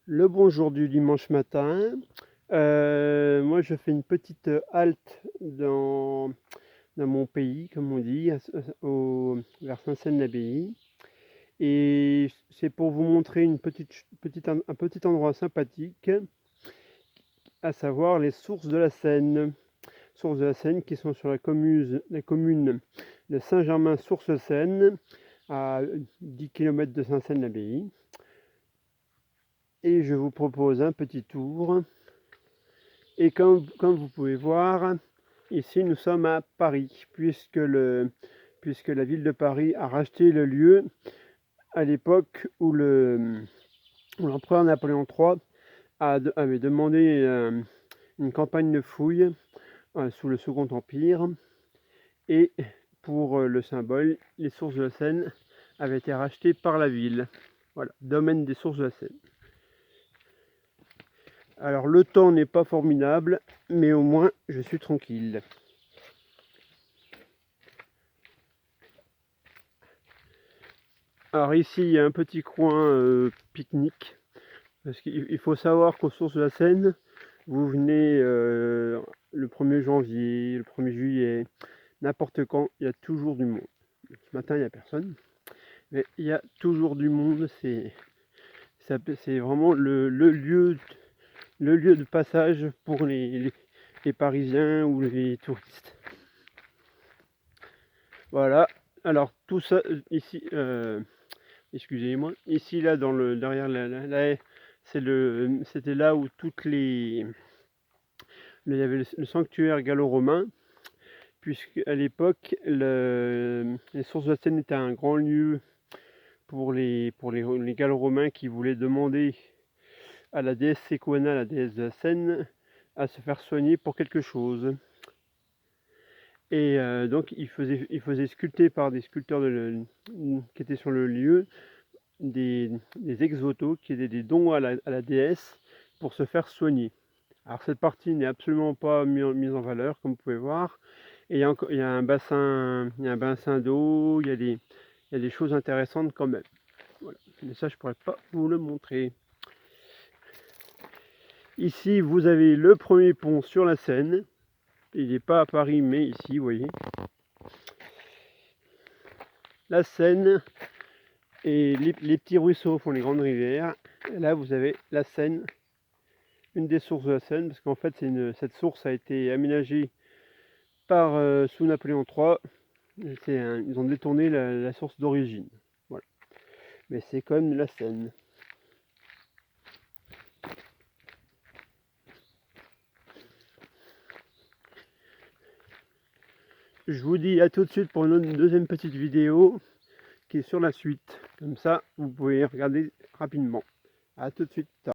Le bonjour du dimanche matin. Moi, je fais une petite halte dans mon pays, comme on dit, vers Saint-Seine-l'Abbaye. Et c'est pour vous montrer un petit endroit sympathique, à savoir les sources de la Seine. Sources de la Seine qui sont sur la commune de Saint-Germain-Source-Seine, à 10 km de Saint-Seine-l'Abbaye. Et je vous propose un petit tour. Et comme vous pouvez voir, ici nous sommes à Paris, puisque la ville de Paris a racheté le lieu à l'époque où l'empereur Napoléon III avait demandé une campagne de fouilles sous le Second Empire. Et pour le symbole, les sources de la Seine avaient été rachetées par la ville. Voilà, domaine des sources de la Seine. Alors le temps n'est pas formidable, mais au moins je suis tranquille. Alors ici il y a un petit coin pique-nique, parce qu'il faut savoir qu'aux sources de la Seine, vous venez le 1er janvier, le 1er juillet, n'importe quand, il y a toujours du monde. Ce matin il n'y a personne, mais il y a toujours du monde, c'est vraiment le lieu de passage pour les Parisiens ou les touristes. Voilà, alors tout ça ici, excusez-moi, ici là derrière la haie, c'était là où il y avait le sanctuaire gallo-romain, puisque à l'époque les sources de la Seine étaient un grand lieu pour les gallo-romains qui voulaient demander à la déesse Sequana, la déesse de la Seine, à se faire soigner pour quelque chose. Et donc il faisait sculpter par des sculpteurs qui étaient sur le lieu des ex-voto, qui étaient des dons à la déesse pour se faire soigner. Alors cette partie n'est absolument pas mise en valeur, comme vous pouvez voir. Et il y a un bassin d'eau, il y a des choses intéressantes quand même. Voilà. Mais ça, je ne pourrais pas vous le montrer. Ici, vous avez le premier pont sur la Seine. Il n'est pas à Paris, mais ici, vous voyez. La Seine et les petits ruisseaux font les grandes rivières. Et là, vous avez la Seine, une des sources de la Seine, parce qu'en fait, cette source a été aménagée sous Napoléon III. Ils ont détourné la source d'origine. Voilà. Mais c'est quand même la Seine. Je vous dis à tout de suite pour une deuxième petite vidéo qui est sur la suite. Comme ça, vous pouvez regarder rapidement. À tout de suite.